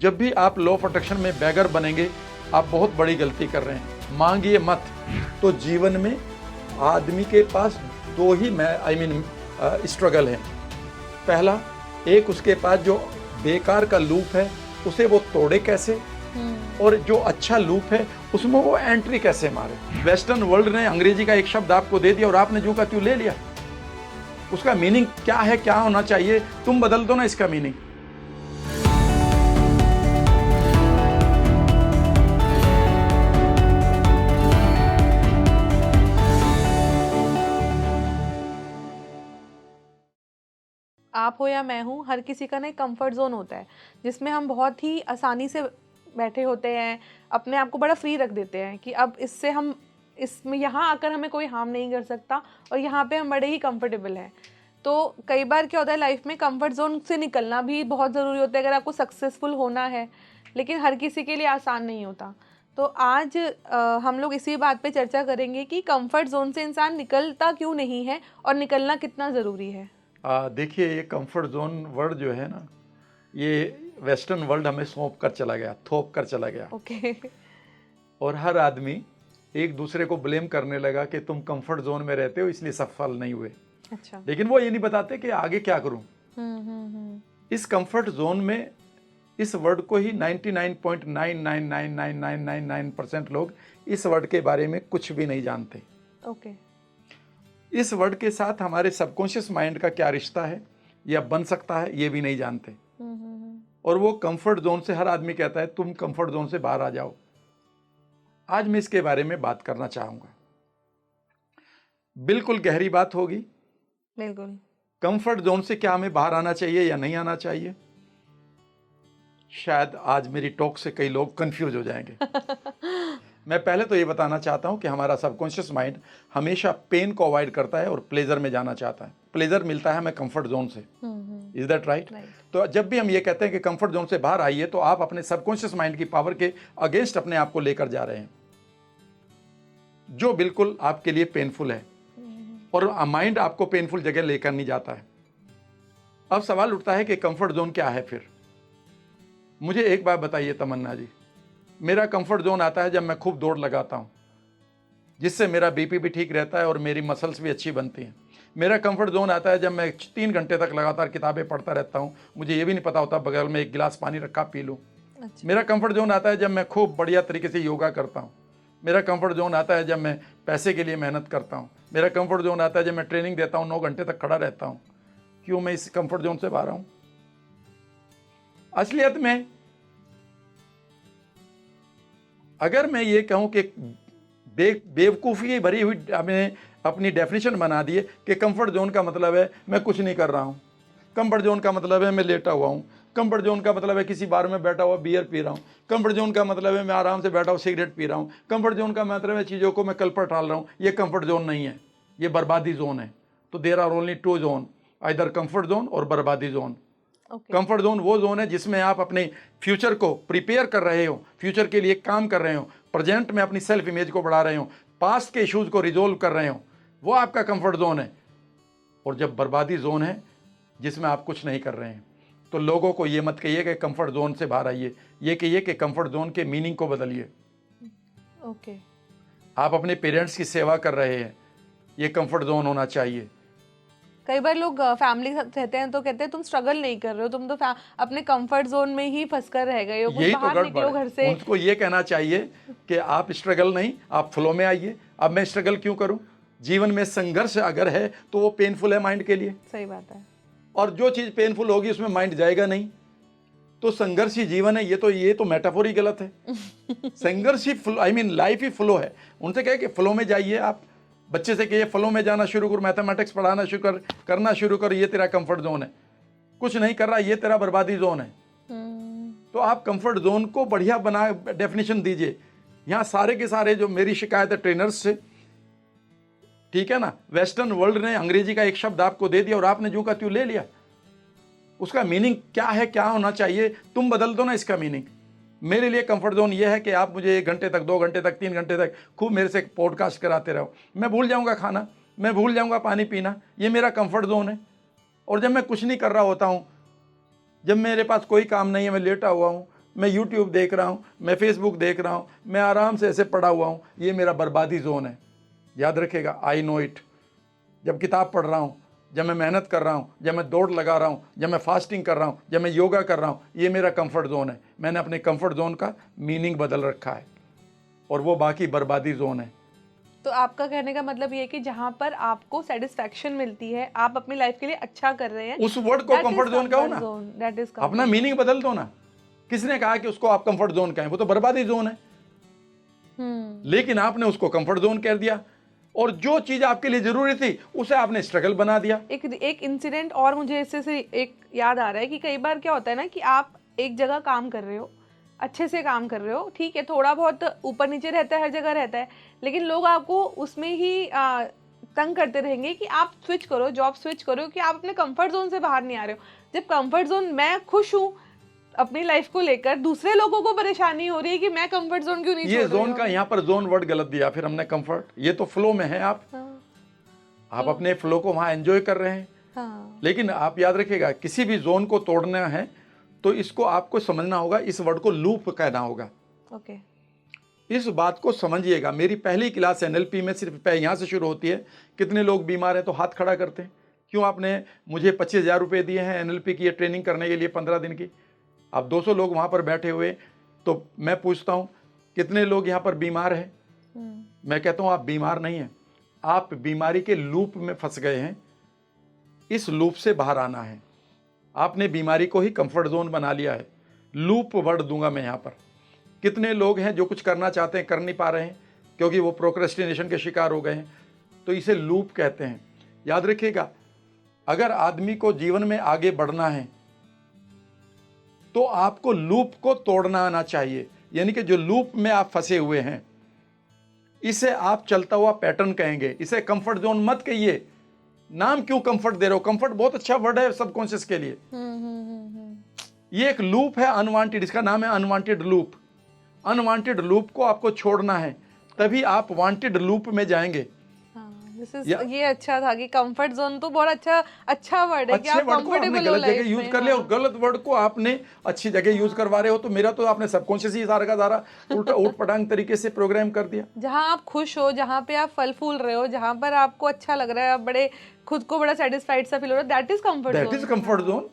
जब भी आप लॉ ऑफ अट्रैक्शन में बैगर बनेंगे, आप बहुत बड़ी गलती कर रहे हैं। मांगिए मत। तो जीवन में आदमी के पास दो ही स्ट्रगल है। पहला, एक उसके पास जो बेकार का लूप है उसे वो तोड़े कैसे, और जो अच्छा लूप है उसमें वो एंट्री कैसे मारे। वेस्टर्न वर्ल्ड ने अंग्रेजी का एक शब्द आपको दे दिया और आपने जो का त्यों ले लिया। उसका मीनिंग क्या है, क्या होना चाहिए, तुम बदल दो ना इसका मीनिंग। आप हो या मैं हूँ, हर किसी का ना एक कंफर्ट जोन होता है जिसमें हम बहुत ही आसानी से बैठे होते हैं, अपने आप को बड़ा फ्री रख देते हैं कि अब इससे हम इसमें यहाँ आकर हमें कोई हार्म नहीं कर सकता, और यहाँ पे हम बड़े ही कंफर्टेबल हैं। तो कई बार क्या होता है लाइफ में, कंफर्ट जोन से निकलना भी बहुत ज़रूरी होता है अगर आपको सक्सेसफुल होना है, लेकिन हर किसी के लिए आसान नहीं होता। तो आज हम लोग इसी बात पे चर्चा करेंगे कि कंफर्ट जोन से इंसान निकलता क्यों नहीं है और निकलना कितना ज़रूरी है। देखिए, ये कंफर्ट जोन वर्ड जो है ना, ये वेस्टर्न वर्ल्ड हमें थोप कर चला गया। ओके। और हर आदमी एक दूसरे को ब्लेम करने लगा कि तुम कंफर्ट जोन में रहते हो इसलिए सफल नहीं हुए। अच्छा। लेकिन वो ये नहीं बताते कि आगे क्या करूं। इस कंफर्ट जोन में इस वर्ड को ही 99.9999999% लोग इस वर्ड के बारे में कुछ भी नहीं जानते। ओके। इस वर्ड के साथ हमारे सबकॉन्शियस माइंड का क्या रिश्ता है या बन सकता है, ये भी नहीं जानते। और वो कंफर्ट जोन से हर आदमी कहता है तुम कंफर्ट जोन से बाहर आ जाओ। आज मैं इसके बारे में बात करना चाहूंगा। बिल्कुल गहरी बात होगी। बिल्कुल। कंफर्ट जोन से क्या हमें बाहर आना चाहिए या नहीं आना चाहिए। शायद आज मेरी टॉक से कई लोग कंफ्यूज हो जाएंगे। मैं पहले तो ये बताना चाहता हूं कि हमारा सबकॉन्शियस माइंड हमेशा पेन को अवॉइड करता है और प्लेजर में जाना चाहता है। प्लेजर मिलता है हमें कंफर्ट जोन से। Is that right? तो जब भी हम ये कहते हैं कि कंफर्ट जोन से बाहर आइए, तो आप अपने सबकॉन्शियस माइंड की पावर के अगेंस्ट अपने आप को लेकर जा रहे हैं, जो बिल्कुल आपके लिए पेनफुल है। और माइंड आपको पेनफुल जगह लेकर नहीं जाता है। अब सवाल उठता है कि कंफर्ट जोन क्या है फिर। मुझे एक बात बताइए तमन्ना जी, मेरा कंफर्ट जोन आता है जब मैं खूब दौड़ लगाता हूं, जिससे मेरा बीपी भी ठीक रहता है और मेरी मसल्स भी अच्छी बनती हैं। मेरा कंफर्ट जोन आता है जब मैं 3 घंटे तक लगातार किताबें पढ़ता रहता हूं, मुझे ये भी नहीं पता होता बगल में एक गिलास पानी रखा पी लूं। अच्छा। मेरा कंफर्ट जोन आता है जब मैं खूब बढ़िया तरीके से योगा करता हूं। मेरा कंफर्ट जोन आता है जब मैं पैसे के लिए मेहनत करता हूं। मेरा कंफर्ट जोन आता है जब मैं ट्रेनिंग देता हूं, 9 घंटे तक खड़ा रहता हूं। क्यों मैं इस कंफर्ट जोन से बाहर हूं? असलियत में अगर मैं ये कहूं कि बेवकूफ़ी भरी हुई हमने अपनी डेफिनेशन बना दी है कि कंफर्ट जोन का मतलब है मैं कुछ नहीं कर रहा हूं, कंफर्ट जोन का मतलब है मैं लेटा हुआ हूं, कंफर्ट जोन का मतलब है किसी बार में बैठा हुआ बियर पी रहा हूं, कंफर्ट जोन का मतलब है मैं आराम से बैठा हुआ सिगरेट पी रहा हूं, कंफर्ट जोन का मतलब है चीज़ों को मैं कल पर टाल रहा हूं। ये कंफर्ट जोन नहीं है, ये बर्बादी जोन है। तो there are only 2 zone, either comfort zone और बर्बादी जोन। कंफर्ट जोन वो जोन है जिसमें आप अपने फ्यूचर को प्रिपेयर कर रहे हो, फ्यूचर के लिए काम कर रहे हो, प्रेजेंट में अपनी सेल्फ इमेज को बढ़ा रहे हो, पास्ट के इश्यूज को रिजोल्व कर रहे हो, वो आपका कंफर्ट जोन है। और जब बर्बादी जोन है जिसमें आप कुछ नहीं कर रहे हैं, तो लोगों को ये मत कहिए कि कंफर्ट जोन से बाहर आइए, ये कहिए कि कंफर्ट जोन के मीनिंग को बदलिए। ओके। आप अपने पेरेंट्स की सेवा कर रहे हैं, ये कंफर्ट जोन होना चाहिए। कई बार लोग फैमिली के साथ रहते हैं तो कहते हैं तुम स्ट्रगल नहीं कर रहे हो, तुम तो अपने कंफर्ट जोन में ही फंस कर रह गए हो, कुछ यही तो बाहर गड़बड़ निकलो घर है। से। उनको ये कहना चाहिए कि आप स्ट्रगल नहीं, आप फ्लो में आइए। अब मैं स्ट्रगल क्यों करूं? जीवन में संघर्ष अगर है तो वो पेनफुल है माइंड के लिए। सही बात है। और जो चीज पेनफुल होगी उसमें माइंड जाएगा नहीं। तो संघर्ष ही जीवन है, ये तो मेटाफोर ही गलत है। संघर्ष ही लाइफ ही फ्लो है। उनसे कहे कि फ्लो में जाइए। आप बच्चे से कहिए फ्लो में जाना शुरू कर, मैथमेटिक्स पढ़ाना करना शुरू कर, ये तेरा कंफर्ट जोन है। कुछ नहीं कर रहा, ये तेरा बर्बादी जोन है। तो आप कंफर्ट जोन को बढ़िया बना डेफिनेशन दीजिए। यहाँ सारे के सारे जो मेरी शिकायत है ट्रेनर्स से, ठीक है ना, वेस्टर्न वर्ल्ड ने अंग्रेजी का एक शब्द आपको दे दिया और आपने जो का त्यों ले लिया। उसका मीनिंग क्या है, क्या होना चाहिए, तुम बदल दो ना इसका मीनिंग। मेरे लिए कंफर्ट जोन ये है कि आप मुझे 1 घंटे तक, 2 घंटे तक, 3 घंटे तक खूब मेरे से पॉडकास्ट कराते रहो। मैं भूल जाऊंगा खाना, मैं भूल जाऊंगा पानी पीना, ये मेरा कंफर्ट जोन है। और जब मैं कुछ नहीं कर रहा होता हूँ, जब मेरे पास कोई काम नहीं है, मैं लेटा हुआ हूँ, मैं यूट्यूब देख रहा हूँ, मैं फेसबुक देख रहा हूँ, मैं आराम से ऐसे पड़ा हुआ हूँ, ये मेरा बर्बादी जोन है। याद रखिएगा, आई नो इट। जब किताब पढ़ रहा हूँ, जब मैं मेहनत कर रहा हूँ, जब मैं दौड़ लगा रहा हूँ, जब मैं फास्टिंग कर रहा हूँ, जब मैं योगा कर रहा हूँ, ये मेरा कंफर्ट जोन है। मैंने अपने कंफर्ट जोन का मीनिंग बदल रखा है और वो बाकी बर्बादी जोन है। तो आपका कहने का मतलब ये है कि जहाँ पर आपको सेटिस्फैक्शन मिलती है, आप अपनी लाइफ के लिए अच्छा कर रहे हैं, उस वर्ड को कंफर्ट जोन कहो ना, दैट इज अपना मीनिंग बदल दो ना। किसने कहा कि उसको आप कंफर्ट जोन कहें? वो तो बर्बादी जोन है। लेकिन आपने उसको कंफर्ट जोन कह दिया और जो चीज आपके लिए जरूरी थी उसे आपने स्ट्रगल बना दिया। एक इंसिडेंट और मुझे इससे से एक याद आ रहा है कि कई बार क्या होता है ना कि आप एक जगह काम कर रहे हो, अच्छे से काम कर रहे हो, ठीक है, थोड़ा बहुत ऊपर नीचे रहता है, हर जगह रहता है, लेकिन लोग आपको उसमें ही तंग करते रहेंगे कि आप स्विच करो, जॉब स्विच करो, कि आप अपने कंफर्ट जोन से बाहर नहीं आ रहे हो। जब कंफर्ट जोन, मैं खुश हूँ अपनी लाइफ को लेकर, दूसरे लोगों को परेशानी हो रही है कि मैं कंफर्ट जोन क्यों नहीं छोड़ रही हूँ। ये जोन का यहाँ पर जोन वर्ड गलत दिया फिर हमने, कंफर्ट। ये तो फ्लो में है आप। आप अपने फ्लो को वहां एंजॉय कर रहे हैं। लेकिन आप याद रखिएगा, किसी भी जोन को तोड़ना है तो इसको आपको समझना होगा, इस वर्ड को लूप कहना होगा। ओके। इस बात को समझिएगा। मेरी पहली क्लास एनएलपी में सिर्फ यहाँ से शुरू होती है। कितने लोग बीमार हैं तो हाथ खड़ा करते हैं। क्यों? आपने मुझे 25,000 रुपये दिए हैं एनएलपी की ट्रेनिंग करने के लिए 15 दिन की। आप 200 लोग वहाँ पर बैठे हुए, तो मैं पूछता हूँ कितने लोग यहाँ पर बीमार हैं? मैं कहता हूँ आप बीमार नहीं हैं, आप बीमारी के लूप में फंस गए हैं। इस लूप से बाहर आना है। आपने बीमारी को ही कंफर्ट जोन बना लिया है। लूप वर्ड दूंगा मैं यहाँ पर। कितने लोग हैं जो कुछ करना चाहते हैं, कर नहीं पा रहे हैं क्योंकि वो प्रोक्रेस्टिनेशन के शिकार हो गए हैं, तो इसे लूप कहते हैं। याद रखिएगा, अगर आदमी को जीवन में आगे बढ़ना है तो आपको लूप को तोड़ना आना चाहिए। यानी कि जो लूप में आप फंसे हुए हैं, इसे आप चलता हुआ पैटर्न कहेंगे। इसे कंफर्ट जोन मत कहिए। नाम क्यों कंफर्ट दे रहे हो? कंफर्ट बहुत अच्छा वर्ड है सबकॉन्शियस के लिए। ये एक लूप है अनवांटेड, इसका नाम है अनवांटेड लूप। अनवांटेड लूप को आपको छोड़ना है, तभी आप वांटेड लूप में जाएंगे। ये अच्छा था कि कंफर्ट जोन तो बहुत अच्छा वर्ड है कि आप कंफर्टेबल हो लाइफ में। यूज कर लिया और गलत वर्ड को आपने अच्छी जगह यूज करवा रहे हो, तो मेरा तो आपने सबकॉन्शियस ही सारा का सारा उल्टा ऊट पटांग तरीके से प्रोग्राम कर दिया। जहां आप खुश हो, जहां पे आप फल फूल रहे हो, जहां पर आपको अच्छा लग रहा है, आप बड़े खुद को बड़ा सेटिस्फाइड सा फील हो रहा है, that is comfort zone. That is comfort zone.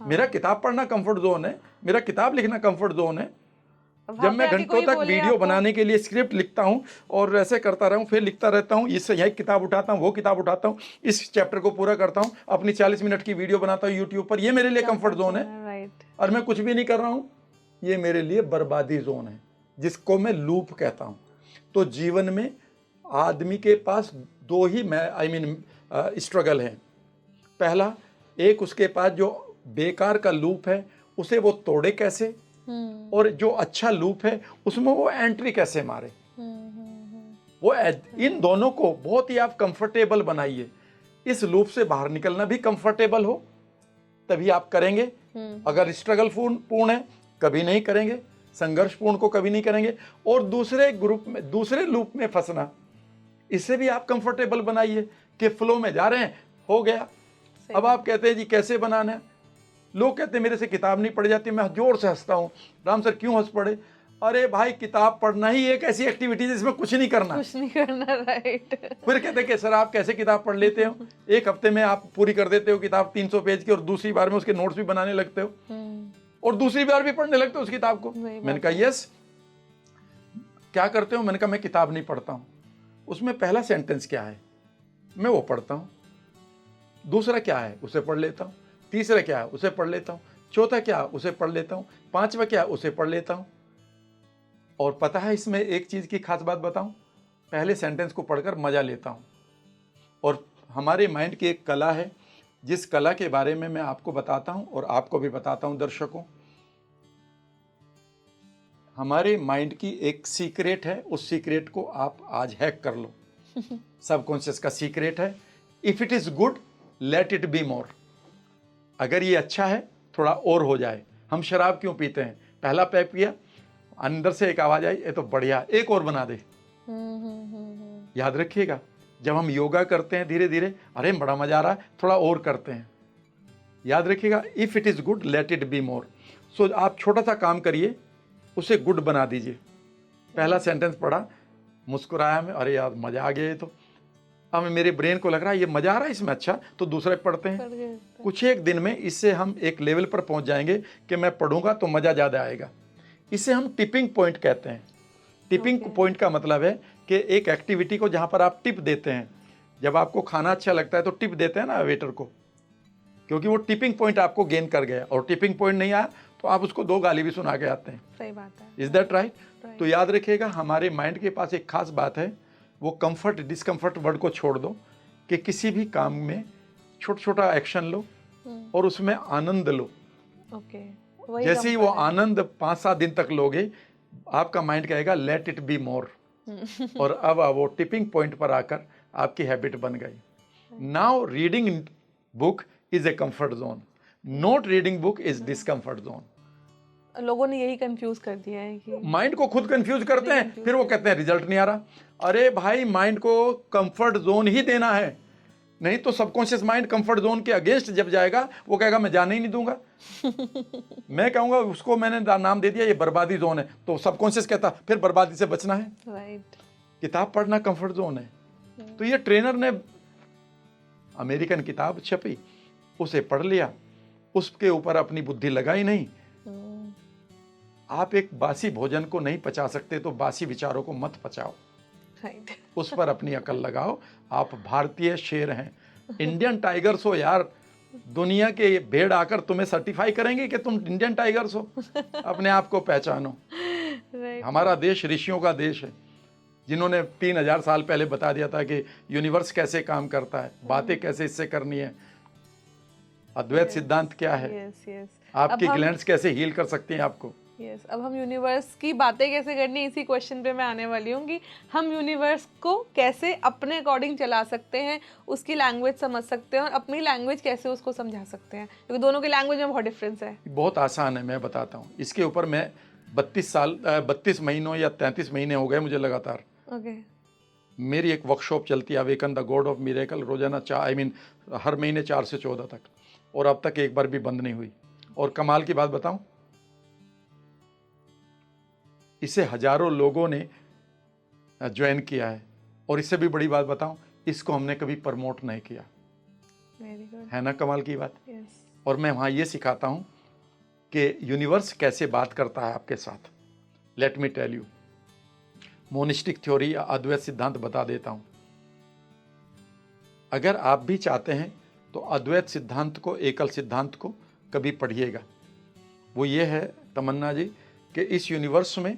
मेरा किताब पढ़ना कंफर्ट जोन है, मेरा किताब लिखना कंफर्ट जोन है। जब मैं घंटों तक वीडियो बनाने के लिए स्क्रिप्ट लिखता हूं और ऐसे करता रहूं, फिर लिखता रहता हूं, इससे यही किताब उठाता हूं, वो किताब उठाता हूं, इस चैप्टर को पूरा करता हूं, अपनी 40 मिनट की वीडियो बनाता हूं यूट्यूब पर, ये मेरे लिए कंफर्ट जोन है। और मैं कुछ भी नहीं कर रहा हूं, ये मेरे लिए बर्बादी जोन है, जिसको मैं लूप कहता हूं। तो जीवन में आदमी के पास दो ही स्ट्रगल है। पहला, एक उसके पास जो बेकार का लूप है उसे वो तोड़े कैसे, और जो अच्छा लूप है उसमें वो एंट्री कैसे मारे। वो इन दोनों को बहुत ही आप कंफर्टेबल बनाइए। इस लूप से बाहर निकलना भी कंफर्टेबल हो तभी आप करेंगे। अगर स्ट्रगल पूर्ण है कभी नहीं करेंगे, संघर्षपूर्ण को कभी नहीं करेंगे। और दूसरे ग्रुप में, दूसरे लूप में फंसना, इसे भी आप कंफर्टेबल बनाइए कि फ्लो में जा रहे हैं, हो गया। अब आप कहते हैं जी कैसे बनाना है? लोग कहते हैं मेरे से किताब नहीं पढ़ी जाती। मैं जोर से हंसता हूँ, राम सर क्यों हंस पड़े? अरे भाई, किताब पढ़ना ही एक ऐसी एक्टिविटी है जिसमें कुछ नहीं करना, राइट। फिर कहते हैं कि सर आप कैसे किताब पढ़ लेते हो, एक हफ्ते में आप पूरी कर देते हो किताब 300 पेज की, और दूसरी बार में उसके नोट्स भी बनाने लगते हो और दूसरी बार भी पढ़ने लगते हो उस किताब को। मैंने कहा यस, क्या करते हो? मैंने कहा मैं किताब नहीं पढ़ता हूँ। उसमें पहला सेंटेंस क्या है, मैं वो पढ़ता हूँ। दूसरा क्या है, उसे पढ़ लेता हूँ। तीसरा क्या है, उसे पढ़ लेता हूँ। चौथा क्या है, उसे पढ़ लेता हूँ। पांचवा क्या है, उसे पढ़ लेता हूँ। और पता है इसमें एक चीज की खास बात बताऊं, पहले सेंटेंस को पढ़कर मजा लेता हूं। और हमारे माइंड की एक कला है, जिस कला के बारे में मैं आपको बताता हूं और आपको भी बताता हूं दर्शकों। हमारे माइंड की एक सीक्रेट है, उस सीक्रेट को आप आज हैक कर लो। सबकॉन्शियस का सीक्रेट है, if it is good let it be मोर। अगर ये अच्छा है थोड़ा और हो जाए। हम शराब क्यों पीते हैं? पहला पैक पिया, अंदर से एक आवाज आई, ये तो बढ़िया, एक और बना दे। याद रखिएगा, जब हम योगा करते हैं धीरे धीरे, अरे बड़ा मजा आ रहा है, थोड़ा और करते हैं। याद रखिएगा, if it is good let it be more. So आप छोटा सा काम करिए, उसे गुड बना दीजिए। पहला सेंटेंस पढ़ा, मुस्कुराया मैं, अरे यार मजा आ गया ये तो। अब मेरे ब्रेन को लग रहा है ये मजा आ रहा है इसमें, अच्छा तो दूसरे पढ़ते हैं। पढ़ गए। कुछ एक दिन में इससे हम एक लेवल पर पहुंच जाएंगे कि मैं पढ़ूंगा तो मजा ज्यादा आएगा। इसे हम टिपिंग पॉइंट कहते हैं। टिपिंग पॉइंट का मतलब है कि एक एक्टिविटी को जहां पर आप टिप देते हैं, जब आपको खाना अच्छा लगता है तो टिप देते हैं ना वेटर को, क्योंकि वो टिपिंग पॉइंट आपको गेन कर गया, और टिपिंग पॉइंट नहीं आया तो आप उसको 2 गाली भी सुना के आते हैं। सही बात है। Is that right? तो याद रखिएगा, हमारे माइंड के पास एक खास बात है, वो कंफर्ट डिस्कंफर्ट वर्ड को छोड़ दो, कि किसी भी काम में छोटा छोटा एक्शन लो और उसमें आनंद लो। ओके। जैसे ही वो आनंद 5-7 दिन तक लोगे, आपका माइंड कहेगा लेट इट बी मोर, और अब वो टिपिंग पॉइंट पर आकर आपकी हैबिट बन गई। Now reading book is a comfort zone, not reading book is discomfort zone. लोगों ने यही कंफ्यूज कर दिया है कि माइंड को खुद कंफ्यूज करते हैं, फिर वो कहते हैं रिजल्ट नहीं आ रहा। अरे भाई, माइंड को कंफर्ट जोन ही देना है, नहीं तो सबकॉन्शियस माइंड कंफर्ट जोन के अगेंस्ट जब जाएगा, वो कहेगा मैं जाने ही नहीं दूंगा। मैं कहूंगा उसको, मैंने नाम दे दिया ये बर्बादी जोन है, तो सबकॉन्शियस कहता फिर बर्बादी से बचना है। राइट। किताब पढ़ना कंफर्ट जोन है। तो ये ट्रेनर ने अमेरिकन किताब छपी, उसे पढ़ लिया, उसके ऊपर अपनी बुद्धि लगाई नहीं। आप एक बासी भोजन को नहीं पचा सकते तो बासी विचारों को मत पचाओ, राइट। उस पर अपनी अकल लगाओ। आप भारतीय शेर हैं, इंडियन टाइगर्स हो यार। दुनिया के भेड़ आकर तुम्हें सर्टिफाई करेंगे कि तुम इंडियन टाइगर्स हो। अपने आप को पहचानो। राइट। हमारा देश ऋषियों का देश है, जिन्होंने 3000 साल पहले बता दिया था कि यूनिवर्स कैसे काम करता है, बातें कैसे इससे करनी है, अद्वैत सिद्धांत क्या है, यस यस। आपकी ग्लैंड्स कैसे हील कर सकती हैं आपको। यस, अब हम यूनिवर्स की बातें कैसे करनी, इसी क्वेश्चन पे मैं आने वाली हूँ कि हम यूनिवर्स को कैसे अपने अकॉर्डिंग चला सकते हैं, उसकी लैंग्वेज समझ सकते हैं और अपनी लैंग्वेज कैसे उसको समझा सकते हैं, क्योंकि दोनों की लैंग्वेज में बहुत डिफरेंस है। बहुत आसान है, मैं बताता हूँ। इसके ऊपर मैं 32 महीनों या 33 महीने हो गए मुझे लगातार। ओके। मेरी एक वर्कशॉप चलती है, awaken the God of miracle, रोजाना हर महीने 4 से 14 तक, और अब तक एक बार भी बंद नहीं हुई। और कमाल की बात बताऊं, इसे हजारों लोगों ने ज्वाइन किया है, और इससे भी बड़ी बात बताऊं, इसको हमने कभी प्रमोट नहीं किया। Very good. है ना कमाल की बात। यस। और मैं वहाँ ये सिखाता हूँ कि यूनिवर्स कैसे बात करता है आपके साथ। Let me tell you, monistic theory या अद्वैत सिद्धांत बता देता हूँ। अगर आप भी चाहते हैं तो अद्वैत सिद्धांत को, एकल सिद्धांत को कभी पढ़िएगा। वो ये है तमन्ना जी कि इस यूनिवर्स में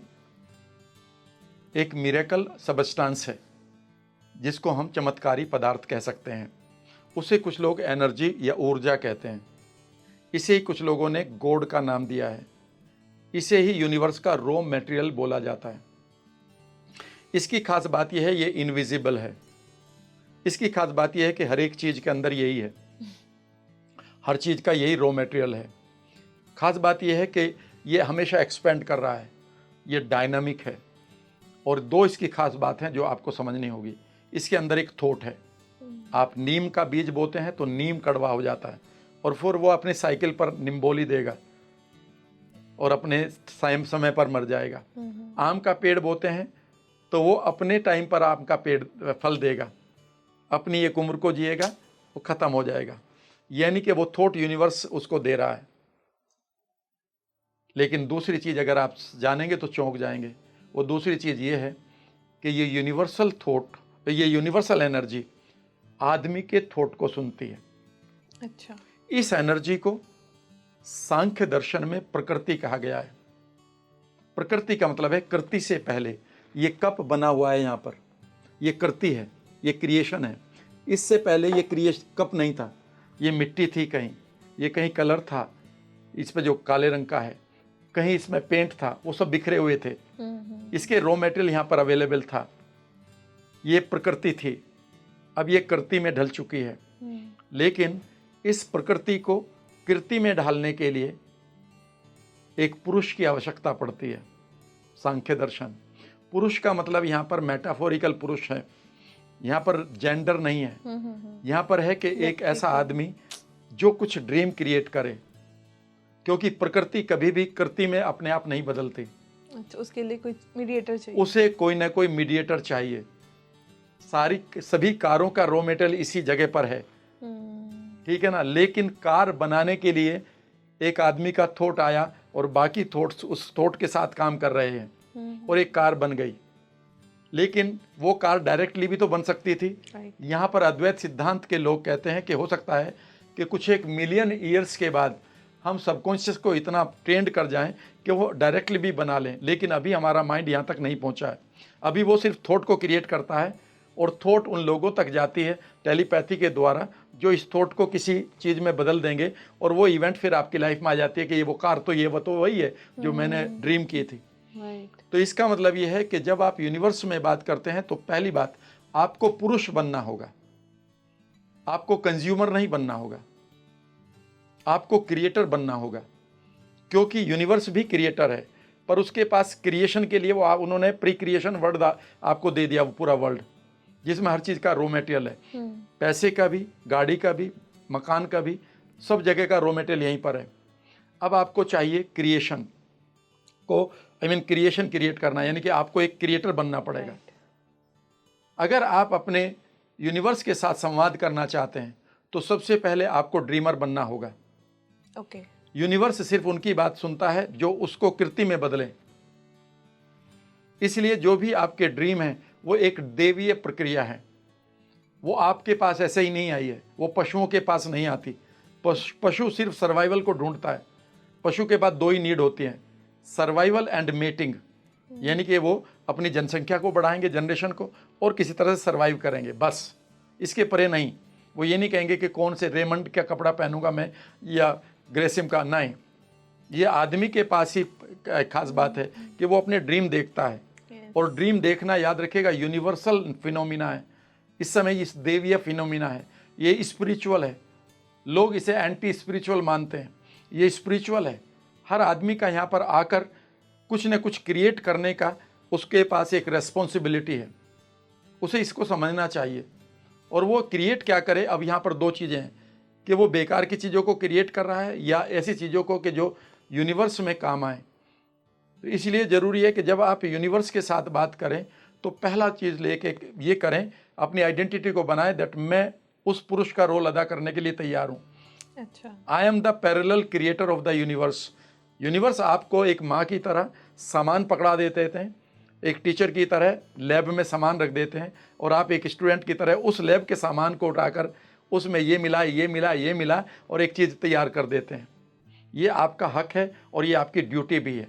एक मिरेकल सबस्टांस है, जिसको हम चमत्कारी पदार्थ कह सकते हैं। उसे कुछ लोग एनर्जी या ऊर्जा कहते हैं। इसे ही कुछ लोगों ने गॉड का नाम दिया है। इसे ही यूनिवर्स का रॉ मटेरियल बोला जाता है। इसकी खास बात यह है, ये इनविजिबल है। इसकी खास बात यह है कि हर एक चीज के अंदर यही है, हर चीज का यही रॉ मटेरियल है। खास बात यह है कि ये हमेशा एक्सपेंड कर रहा है, ये डायनामिक है। और 2 इसकी खास बात है जो आपको समझनी होगी। इसके अंदर एक थॉट है। आप नीम का बीज बोते हैं तो नीम कड़वा हो जाता है, और फिर वो अपने साइकिल पर निम्बोली देगा और अपने समय पर मर जाएगा। आम का पेड़ बोते हैं तो वो अपने टाइम पर आम का पेड़ फल देगा, अपनी एक उम्र को जिएगा, वो खत्म हो जाएगा। यानी कि वो थॉट यूनिवर्स उसको दे रहा है। लेकिन दूसरी चीज अगर आप जानेंगे तो चौंक जाएंगे। वो दूसरी चीज ये है कि ये यूनिवर्सल थॉट, ये यूनिवर्सल एनर्जी आदमी के थॉट को सुनती है। अच्छा। इस एनर्जी को सांख्य दर्शन में प्रकृति कहा गया है। प्रकृति का मतलब है कृति से पहले। ये कप बना हुआ है यहाँ पर, ये कृति है, ये क्रिएशन है। इससे पहले ये क्रिएशन कप नहीं था, ये मिट्टी थी, कहीं ये कहीं कलर था इस पे जो काले रंग का है, कहीं इसमें पेंट था, वो सब बिखरे हुए थे। इसके रॉ मटेरियल यहाँ पर अवेलेबल था। ये प्रकृति थी, अब ये कृति में ढल चुकी है। लेकिन इस प्रकृति को कृति में ढालने के लिए एक पुरुष की आवश्यकता पड़ती है। सांख्य दर्शन, पुरुष का मतलब यहाँ पर मेटाफोरिकल पुरुष है, यहाँ पर जेंडर नहीं है। यहाँ पर है कि एक ऐसा आदमी जो कुछ ड्रीम क्रिएट करे, क्योंकि प्रकृति कभी भी कृति में अपने आप नहीं बदलती, अच्छा, उसके लिए कोई मीडिएटर चाहिए। उसे कोई ना कोई मीडिएटर चाहिए। सभी कारों का रॉ मटेरियल इसी जगह पर है, ठीक है ना। लेकिन कार बनाने के लिए एक आदमी का थॉट आया और बाकी थॉट्स उस थॉट के साथ काम कर रहे हैं और एक कार बन गई। लेकिन वो कार डायरेक्टली भी तो बन सकती थी। यहाँ पर अद्वैत सिद्धांत के लोग कहते हैं कि हो सकता है कि कुछ 1 मिलियन ईयर्स के बाद हम सबकॉन्शियस को इतना ट्रेंड कर जाएं कि वो डायरेक्टली भी बना लें, लेकिन अभी हमारा माइंड यहाँ तक नहीं पहुँचा है। अभी वो सिर्फ थॉट को क्रिएट करता है और थॉट उन लोगों तक जाती है टेलीपैथी के द्वारा, जो इस थॉट को किसी चीज़ में बदल देंगे और वो इवेंट फिर आपकी लाइफ में आ जाती है कि ये वो कार तो ये वो तो वही है जो मैंने ड्रीम की थी। तो इसका मतलब ये है कि जब आप यूनिवर्स में बात करते हैं तो पहली बात, आपको पुरुष बनना होगा, आपको कंज्यूमर नहीं बनना होगा, आपको क्रिएटर बनना होगा। क्योंकि यूनिवर्स भी क्रिएटर है, पर उसके पास क्रिएशन के लिए उन्होंने प्री क्रिएशन वर्ल्ड आपको दे दिया, वो पूरा वर्ल्ड जिसमें हर चीज़ का रॉ मटेरियल है, पैसे का भी, गाड़ी का भी, मकान का भी, सब जगह का रॉ मटेरियल यहीं पर है। अब आपको चाहिए क्रिएशन को, क्रिएशन क्रिएट करना, यानी कि आपको एक क्रिएटर बनना पड़ेगा। अगर आप अपने यूनिवर्स के साथ संवाद करना चाहते हैं तो सबसे पहले आपको ड्रीमर बनना होगा। यूनिवर्स सिर्फ उनकी बात सुनता है जो उसको कृति में बदले। इसलिए जो भी आपके ड्रीम है वो एक देवीय प्रक्रिया है, वो आपके पास ऐसे ही नहीं आई है, वो पशुओं के पास नहीं आती। पशु सिर्फ सर्वाइवल को ढूंढता है। पशु के पास 2 ही नीड होती हैं, सर्वाइवल एंड मेटिंग, यानी कि वो अपनी जनसंख्या को बढ़ाएंगे, जनरेशन को, और किसी तरह से सर्वाइव करेंगे, बस, इसके परे नहीं। वो ये नहीं कहेंगे कि कौन से रेमंड का कपड़ा पहनूंगा मैं या ग्रेसिम का, नहीं। ये आदमी के पास ही खास बात है कि वो अपने ड्रीम देखता है। और ड्रीम देखना, याद रखेगा, यूनिवर्सल फिनोमिना है। इस समय इस देवीय फिनोमिना है, ये स्पिरिचुअल है। लोग इसे एंटी स्पिरिचुअल मानते हैं, ये स्पिरिचुअल है। हर आदमी का यहाँ पर आकर कुछ न कुछ क्रिएट करने का उसके पास एक रेस्पॉन्सिबिलिटी है, उसे इसको समझना चाहिए। और वो क्रिएट क्या करे, अब यहाँ पर 2 चीज़ें हैं कि वो बेकार की चीज़ों को क्रिएट कर रहा है या ऐसी चीज़ों को कि जो यूनिवर्स में काम आए। तो इसलिए ज़रूरी है कि जब आप यूनिवर्स के साथ बात करें तो पहला चीज़ लेके ये करें, अपनी आइडेंटिटी को बनाएं दैट मैं उस पुरुष का रोल अदा करने के लिए तैयार हूँ। अच्छा, I am the parallel creator of the universe. Universe आपको एक माँ की तरह सामान पकड़ा देते थे, एक टीचर की तरह लैब में सामान रख देते हैं, और आप एक स्टूडेंट की तरह उस लैब के सामान को उठाकर उसमें ये मिला, ये मिला, ये मिला, और एक चीज़ तैयार कर देते हैं। ये आपका हक है और ये आपकी ड्यूटी भी है।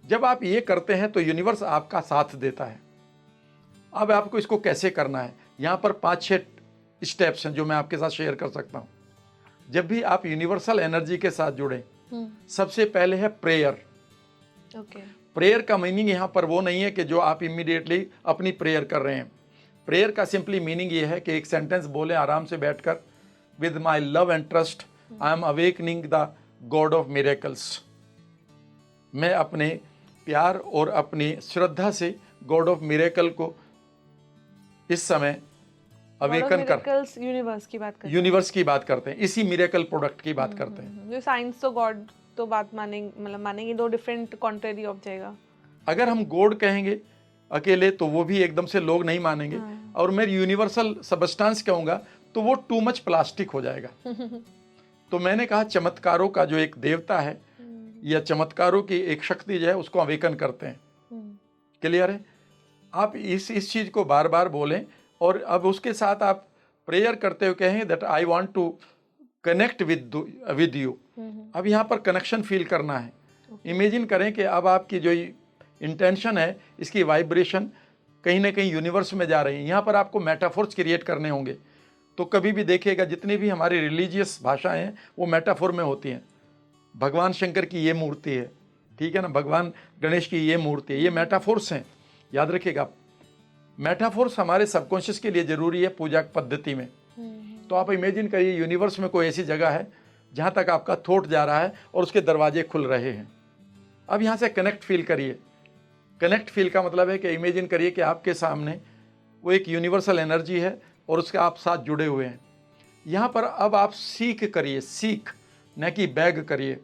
जब आप ये करते हैं तो यूनिवर्स आपका साथ देता है। अब आपको इसको कैसे करना है, यहाँ पर 5-6 स्टेप्स हैं जो मैं आपके साथ शेयर कर सकता हूँ। जब भी आप यूनिवर्सल एनर्जी के साथ जुड़े, सबसे पहले है प्रेयर। प्रेयर का मीनिंग यहाँ पर वो नहीं है कि जो आप इमीडिएटली अपनी प्रेयर कर रहे हैं। प्रेयर का सिंपली मीनिंग ये है कि एक सेंटेंस बोले आराम से बैठकर, with my love and trust I am awakening the God of miracles. मैं अपने प्यार और अपनी श्रद्धा से गॉड ऑफ मिरेकल को इस समय अवेकन कर, यूनिवर्स की बात करते हैं, इसी मिरेकल प्रोडक्ट की बात करते हैं। जो साइंस तो गॉड तो बात मानेंगे 2 डिफरेंट कॉन्ट्रेरी ऑफ जाएगा। अगर हम गॉड कहेंगे अकेले तो वो भी एकदम से लोग नहीं मानेंगे, और मैं यूनिवर्सल सबस्टेंस कहूँगा तो वो टू मच प्लास्टिक हो जाएगा। तो मैंने कहा चमत्कारों का जो एक देवता है या चमत्कारों की एक शक्ति जो है उसको अवेकन करते हैं। क्लियर है? आप इस चीज़ को बार बार बोलें, और अब उसके साथ आप प्रेयर करते हुए कहें that I want to connect with you. अब यहाँ पर कनेक्शन फील करना है। इमेजिन करें कि अब आपकी जो इंटेंशन है इसकी वाइब्रेशन कहीं ना कहीं यूनिवर्स में जा रही है। यहाँ पर आपको मेटाफोर्स क्रिएट करने होंगे। तो कभी भी देखिएगा जितनी भी हमारी रिलीजियस भाषाएं हैं वो मेटाफोर में होती हैं। भगवान शंकर की ये मूर्ति है, ठीक है ना, भगवान गणेश की ये मूर्ति है, ये मेटाफोर्स हैं। याद रखिएगा, मेटाफोर्स हमारे सबकॉन्शियस के लिए ज़रूरी है पूजा पद्धति में। तो आप इमेजिन करिए यूनिवर्स में कोई ऐसी जगह है जहाँ तक आपका थॉट जा रहा है और उसके दरवाजे खुल रहे हैं। अब यहाँ से कनेक्ट फील करिए। कनेक्ट फील का मतलब है कि इमेजिन करिए कि आपके सामने वो एक यूनिवर्सल एनर्जी है और उसके आप साथ जुड़े हुए हैं। यहाँ पर अब आप सीख करिए, सीख न कि बैग करिए।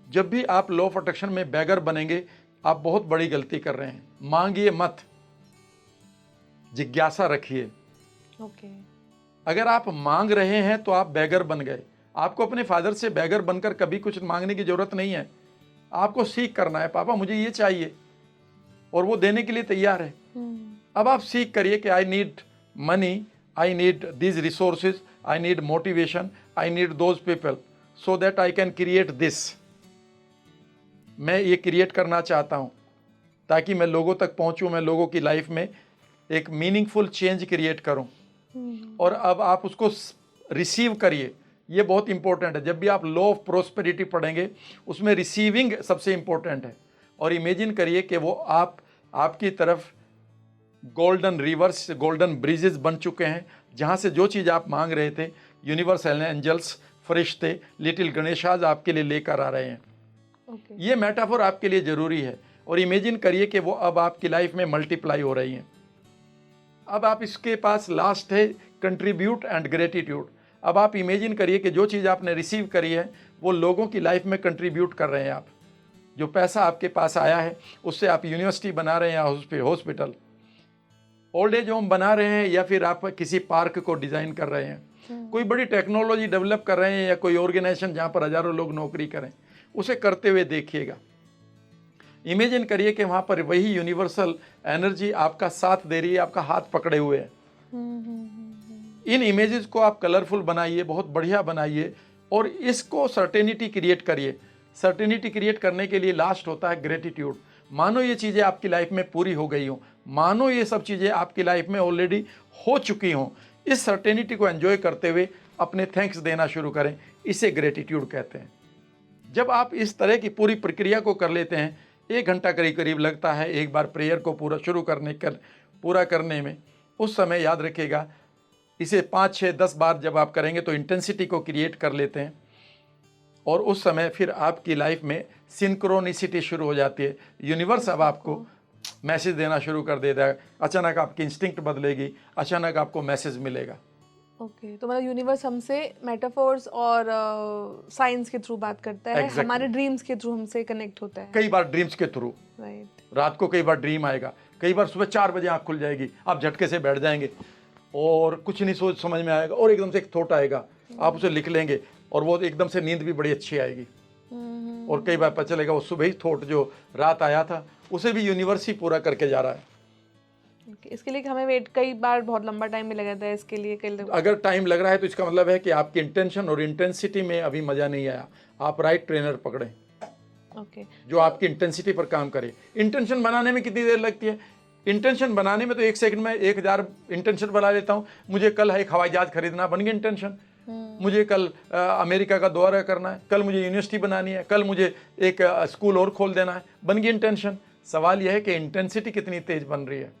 जब भी आप लॉ ऑफ अट्रैक्शन में बैगर बनेंगे, आप बहुत बड़ी गलती कर रहे हैं। मांगिए मत, जिज्ञासा रखिए। ओके। अगर आप मांग रहे हैं तो आप बैगर बन गए। आपको अपने फादर से बैगर बनकर कभी कुछ मांगने की जरूरत नहीं है। आपको सीख करना है, पापा मुझे ये चाहिए, और वो देने के लिए तैयार है। अब आप सीख करिए कि I need money, I need these resources, I need motivation, I need those people so that I can create this. मैं ये क्रिएट करना चाहता हूँ ताकि मैं लोगों तक पहुँचूँ, मैं लोगों की लाइफ में एक मीनिंगफुल चेंज क्रिएट करूँ। और अब आप उसको रिसीव करिए, ये बहुत इंपॉर्टेंट है। जब भी आप लॉ ऑफ प्रोस्पेरिटी पढ़ेंगे उसमें रिसीविंग सबसे इंपॉर्टेंट है। और इमेजिन करिए कि वो आपकी तरफ गोल्डन रिवर्स, गोल्डन ब्रिजेस बन चुके हैं, जहाँ से जो चीज़ आप मांग रहे थे यूनिवर्सल एंजल्स, फरिश्ते, लिटिल गणेशाज आपके लिए लेकर आ रहे हैं। ये मेटाफोर आपके लिए ज़रूरी है। और इमेजिन करिए कि वो अब आपकी लाइफ में मल्टीप्लाई हो रही हैं। अब आप इसके पास लास्ट है कंट्रीब्यूट एंड ग्रेटिट्यूड। अब आप इमेजिन करिए कि जो चीज़ आपने रिसीव करी है वो लोगों की लाइफ में कंट्रीब्यूट कर रहे हैं आप। जो पैसा आपके पास आया है उससे आप यूनिवर्सिटी बना रहे हैं या हॉस्पिटल, ओल्ड एज होम बना रहे हैं, या फिर आप किसी पार्क को डिज़ाइन कर रहे हैं, कोई बड़ी टेक्नोलॉजी डेवलप कर रहे हैं, या कोई ऑर्गेनाइजेशन जहाँ पर हज़ारों लोग नौकरी करें, उसे करते हुए देखिएगा। इमेजिन करिए कि वहाँ पर वही यूनिवर्सल एनर्जी आपका साथ दे रही है, आपका हाथ पकड़े हुए है। इन इमेजेस को आप कलरफुल बनाइए, बहुत बढ़िया बनाइए, और इसको सर्टेनिटी क्रिएट करिए। सर्टेनिटी क्रिएट करने के लिए लास्ट होता है ग्रेटिट्यूड। मानो ये चीज़ें आपकी लाइफ में पूरी हो गई हों, मानो ये सब चीज़ें आपकी लाइफ में ऑलरेडी हो चुकी हों। इस सर्टेनिटी को एंजॉय करते हुए अपने थैंक्स देना शुरू करें, इसे ग्रेटिट्यूड कहते हैं। जब आप इस तरह की पूरी प्रक्रिया को कर लेते हैं, 1 घंटा करीब करीब लगता है एक बार प्रेयर को पूरा करने में। उस समय याद रखिएगा, इसे 5, 6, 10 बार जब आप करेंगे तो इंटेंसिटी को क्रिएट कर लेते हैं, और उस समय फिर आपकी लाइफ में सिंक्रोनिसिटी शुरू हो जाती है। यूनिवर्स अब आपको मैसेज देना शुरू कर देता है। अचानक आपकी इंस्टिंक्ट बदलेगी, अचानक आपको मैसेज मिलेगा। ओके, तो मतलब यूनिवर्स हमसे मेटाफोर्स और साइंस के थ्रू बात करता है। Exactly. हमारे ड्रीम्स के थ्रू हमसे कनेक्ट होता है। कई बार ड्रीम्स के थ्रू, राइट। रात को कई बार ड्रीम आएगा, कई बार सुबह 4 बजे आँख खुल जाएगी, आप झटके से बैठ जाएंगे और कुछ नहीं समझ में आएगा, और एकदम से एक थॉट आएगा, आप उसे लिख लेंगे और वो एकदम से नींद भी बड़ी अच्छी आएगी। और कई बार पता चलेगा वो सुबह ही थॉट जो रात आया था उसे भी यूनिवर्स ही पूरा करके जा रहा है। इसके लिए हमें वेट, कई बार बहुत लंबा टाइम भी लगा था इसके लिए। अगर टाइम लग रहा है तो इसका मतलब है कि आपकी इंटेंशन और इंटेंसिटी में अभी मजा नहीं आया। आप राइट ट्रेनर पकड़ें, जो आपकी इंटेंसिटी पर काम करे। इंटेंशन बनाने में कितनी देर लगती है? इंटेंशन बनाने में तो 1 सेकंड में 1000 इंटेंशन बना लेता हूँ। मुझे कल एक हवाई जहाज खरीदना, बन गई इंटेंशन। मुझे कल अमेरिका का दौरा करना है, कल मुझे यूनिवर्सिटी बनानी है, कल मुझे एक स्कूल और खोल देना है, बन गई इंटेंशन। सवाल यह है कि इंटेंसिटी कितनी तेज बन रही है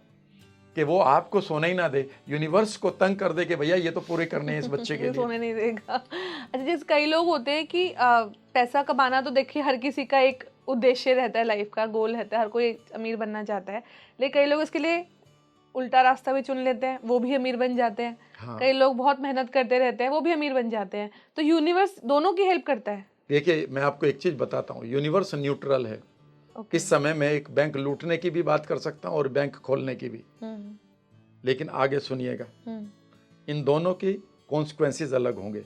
कि वो आपको सोने ही ना दे, यूनिवर्स को तंग कर दे कि भैया ये तो पूरे करने हैं इस बच्चे के लिए। सोने नहीं देगा। अच्छा, जैसे कई लोग होते हैं कि पैसा कमाना तो देखिए हर किसी का एक उद्देश्य रहता है, लाइफ का गोल रहता है, हर कोई अमीर बनना चाहता है। लेकिन कई लोग इसके लिए उल्टा रास्ता भी चुन लेते हैं, वो भी अमीर बन जाते हैं। हाँ। कई लोग बहुत मेहनत करते रहते हैं, वो भी अमीर बन जाते हैं। तो यूनिवर्स दोनों की हेल्प करता है। देखिए, मैं आपको एक चीज़ बताता हूँ, यूनिवर्स न्यूट्रल है। इस समय मैं एक बैंक लूटने की भी बात कर सकता हूँ और बैंक खोलने की भी, लेकिन आगे सुनिएगा, इन दोनों की कॉन्सिक्वेंसेस अलग होंगे।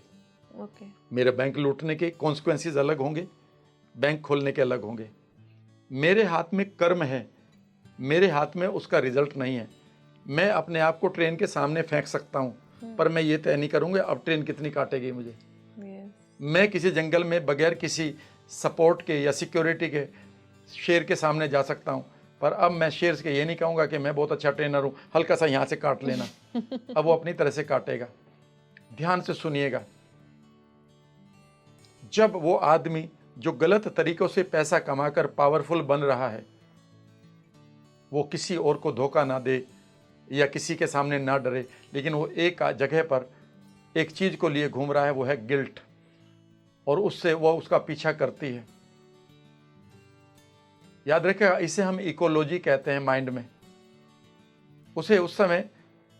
मेरे बैंक लूटने के कॉन्सिक्वेंसेस अलग होंगे, बैंक खोलने के अलग होंगे। मेरे हाथ में कर्म है, मेरे हाथ में उसका रिजल्ट नहीं है। मैं अपने आप को ट्रेन के सामने फेंक सकता हूँ, पर मैं ये तय नहीं करूँगा अब ट्रेन कितनी काटेगी मुझे। मैं किसी जंगल में बगैर किसी सपोर्ट के या सिक्योरिटी के शेर के सामने जा सकता हूँ, पर अब मैं शेर के ये नहीं कहूँगा कि मैं बहुत अच्छा ट्रेनर हूँ, हल्का सा यहाँ से काट लेना। अब वो अपनी तरह से काटेगा। ध्यान से सुनिएगा, जब वो आदमी जो गलत तरीकों से पैसा कमाकर पावरफुल बन रहा है, वो किसी और को धोखा ना दे या किसी के सामने ना डरे, लेकिन वो एक जगह पर एक चीज़ को लिए घूम रहा है, वो है गिल्ट, और उससे वो उसका पीछा करती है। याद रखिएगा, इसे हम इकोलॉजी कहते हैं माइंड में। उसे उस समय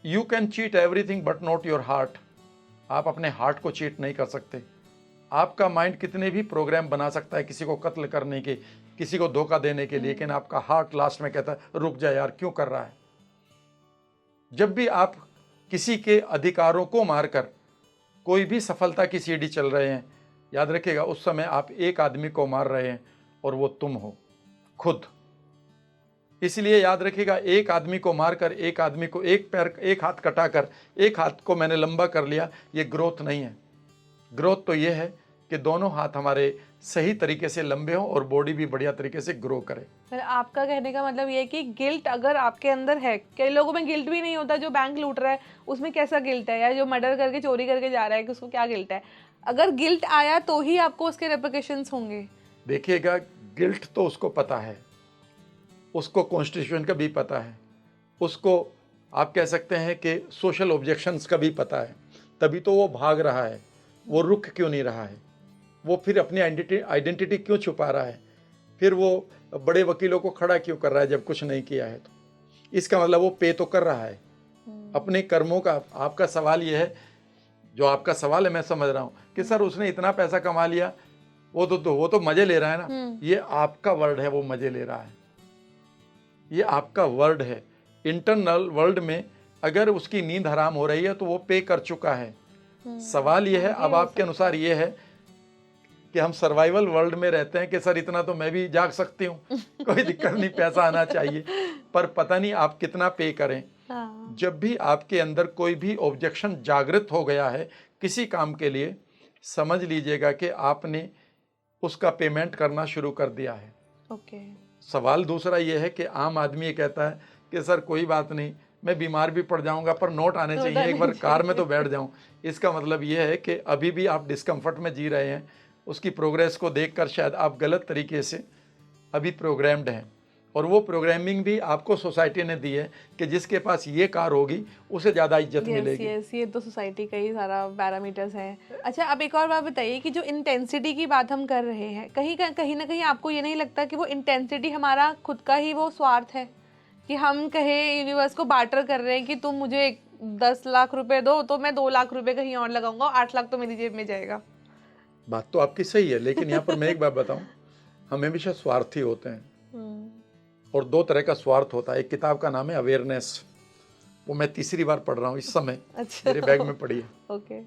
you can cheat everything but not your heart. आप अपने हार्ट को चीट नहीं कर सकते। आपका माइंड कितने भी प्रोग्राम बना सकता है किसी को कत्ल करने के, किसी को धोखा देने के लिए, लेकिन आपका हार्ट लास्ट में कहता है रुक जा यार, क्यों कर रहा है। जब भी आप किसी के अधिकारों को मारकर कोई भी सफलता की सीढ़ी चल रहे हैं, याद रखिएगा उस समय आप एक आदमी को मार रहे हैं और वो तुम हो खुद। इसलिए याद रखिएगा, एक आदमी को मारकर, एक आदमी को एक पैर, एक हाथ कटाकर, एक हाथ को मैंने लंबा कर लिया, ये ग्रोथ नहीं है। ग्रोथ तो ये है कि दोनों हाथ हमारे सही तरीके से लंबे हों और बॉडी भी बढ़िया तरीके से ग्रो करे। पर आपका कहने का मतलब ये है कि गिल्ट अगर आपके अंदर है, कई लोगों में गिल्ट भी नहीं होता, जो बैंक लूट रहा है उसमें कैसा गिल्ट है, या जो मर्डर करके चोरी करके जा रहा है कि उसको क्या गिल्ट है। अगर गिल्ट आया तो ही आपको उसके रेपरकशंस होंगे। देखिएगा, गिल्ट तो उसको पता है, उसको कॉन्स्टिट्यूशन का भी पता है, उसको आप कह सकते हैं कि सोशल ऑब्जेक्शंस का भी पता है, तभी तो वो भाग रहा है। वो रुक क्यों नहीं रहा है, वो फिर अपनी आइडेंटिटी क्यों छुपा रहा है, फिर वो बड़े वकीलों को खड़ा क्यों कर रहा है जब कुछ नहीं किया है। तो इसका मतलब वो पे तो कर रहा है अपने कर्मों का। आपका सवाल ये है, जो आपका सवाल है मैं समझ रहा हूँ कि सर उसने इतना पैसा कमा लिया, वो तो मजे ले रहा है ना। ये आपका वर्ड है, वो मजे ले रहा है, ये आपका वर्ड है। इंटरनल वर्ल्ड में अगर उसकी नींद हराम हो रही है तो वो पे कर चुका है। सवाल ये है अब आपके अनुसार ये है कि हम सर्वाइवल वर्ल्ड में रहते हैं कि सर इतना तो मैं भी जाग सकती हूँ, कोई दिक्कत नहीं, पैसा आना चाहिए, पर पता नहीं आप कितना पे करें। जब भी आपके अंदर कोई भी ऑब्जेक्शन जागृत हो गया है किसी काम के लिए, समझ लीजिएगा कि आपने उसका पेमेंट करना शुरू कर दिया है। सवाल दूसरा ये है कि आम आदमी ये कहता है कि सर कोई बात नहीं, मैं बीमार भी पड़ जाऊंगा पर नोट आने चाहिए, एक बार कार में तो बैठ जाऊं। इसका मतलब ये है कि अभी भी आप डिस्कम्फर्ट में जी रहे हैं। उसकी प्रोग्रेस को देखकर शायद आप गलत तरीके से अभी प्रोग्राम्ड हैं, और वो प्रोग्रामिंग भी आपको सोसाइटी ने दी है कि जिसके पास ये कार होगी उसे ज़्यादा इज्जत मिलेगी। ये तो सोसाइटी का ही सारा पैरामीटर्स हैं। अच्छा, अब एक और बात बताइए कि जो इंटेंसिटी की बात हम कर रहे हैं, कहीं ना कहीं आपको ये नहीं लगता कि वो इंटेंसिटी हमारा खुद का ही वो स्वार्थ है, कि हम कहे यूनिवर्स को बार्टर कर रहे हैं कि तुम मुझे 10 लाख रुपए दो तो मैं 2 लाख रुपए कहीं और लगाऊंगा, 8 लाख तो मेरी जेब में जाएगा। बात तो आपकी सही है, लेकिन यहाँ पर मैं एक बात बताऊं, हम हमेशा स्वार्थी होते हैं, और दो तरह का स्वार्थ होता है। एक किताब का नाम है अवेयरनेस, वो मैं तीसरी बार पढ़ रहा हूँ इस समय। अच्छा। मेरे बैग में पड़ी है। ओके।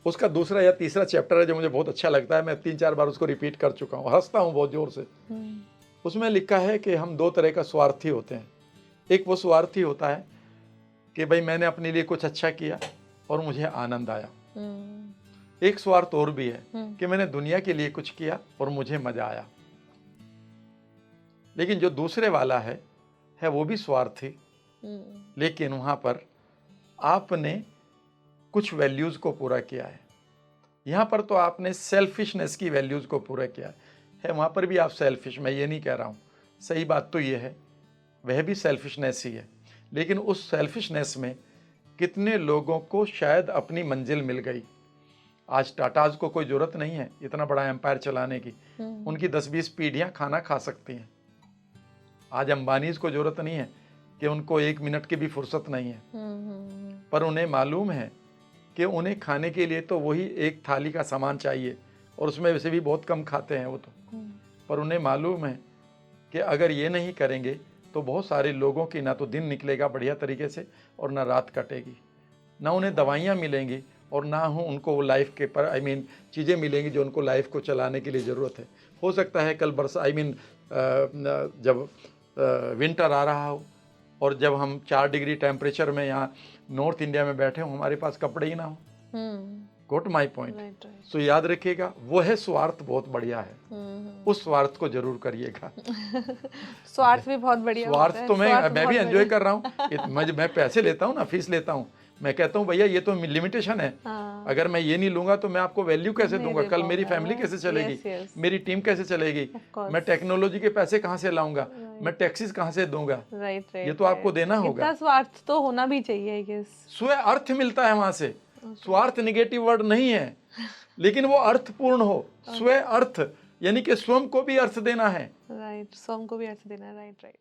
उसका दूसरा या तीसरा चैप्टर है जो मुझे बहुत अच्छा लगता है, मैं 3-4 बार उसको रिपीट कर चुका हूँ, हंसता हूँ बहुत जोर से। उसमें लिखा है कि हम दो तरह का स्वार्थी होते हैं। एक वो स्वार्थी होता है कि भाई मैंने अपने लिए कुछ अच्छा किया और मुझे आनंद आया। एक स्वार्थ और भी है कि मैंने दुनिया के लिए कुछ किया और मुझे मजा आया। लेकिन जो दूसरे वाला है वो भी स्वार्थी, लेकिन वहां पर आपने कुछ वैल्यूज को पूरा किया है। यहां पर तो आपने सेल्फिशनेस की वैल्यूज को पूरा किया है, वहां पर भी आप सेल्फिश, मैं ये नहीं कह रहा हूं, सही बात तो ये है, वह भी सेल्फिशनेस ही है। लेकिन उस सेल्फिशनेस में कितने लोगों को शायद अपनी मंजिल मिल गई। आज टाटाज को कोई जरूरत नहीं है इतना बड़ा एम्पायर चलाने की, उनकी 10-20 पीढ़ियां खाना खा सकती हैं। आज अंबानीज को जरूरत नहीं है कि उनको 1 मिनट की भी फुर्सत नहीं है, पर उन्हें मालूम है कि उन्हें खाने के लिए तो वही एक थाली का सामान चाहिए, और उसमें वैसे भी बहुत कम खाते हैं वो तो, पर उन्हें मालूम है कि अगर ये नहीं करेंगे तो बहुत सारे लोगों की ना तो दिन निकलेगा बढ़िया तरीके से और ना रात कटेगी, ना उन्हें दवाइयाँ मिलेंगी और ना हो उनको वो लाइफ के पर चीज़ें मिलेंगी जो उनको लाइफ को चलाने के लिए ज़रूरत है। हो सकता है कल बरसा जब विंटर आ रहा हो और जब हम 4 डिग्री टेम्परेचर में यहाँ नॉर्थ इंडिया में बैठे हो, हमारे पास कपड़े ही ना हो। गोट माई पॉइंट। सो याद रखिएगा, वो है स्वार्थ बहुत बढ़िया है, उस स्वार्थ को जरूर करिएगा। स्वार्थ भी बहुत बढ़िया, स्वार्थ तो मैं भी एंजॉय कर रहा हूँ। मैं पैसे लेता हूँ ना, फीस लेता हूँ, मैं कहता हूँ भैया ये तो लिमिटेशन है। अगर मैं ये नहीं लूंगा तो मैं आपको वैल्यू कैसे दूंगा, कल मेरी फैमिली कैसे चलेगी, मेरी टीम कैसे चलेगी, मैं टेक्नोलॉजी के पैसे कहाँ से लाऊंगा, मैं टैक्सेस कहाँ से दूंगा, ये तो आपको देना होगा। स्वार्थ तो होना भी चाहिए। स्व अर्थ मिलता है वहां से। स्वार्थ निगेटिव वर्ड नहीं है, लेकिन वो अर्थपूर्ण हो। स्व अर्थ यानी कि स्वयं को भी अर्थ देना है। राइट, स्वयं को भी अर्थ देना है। राइट।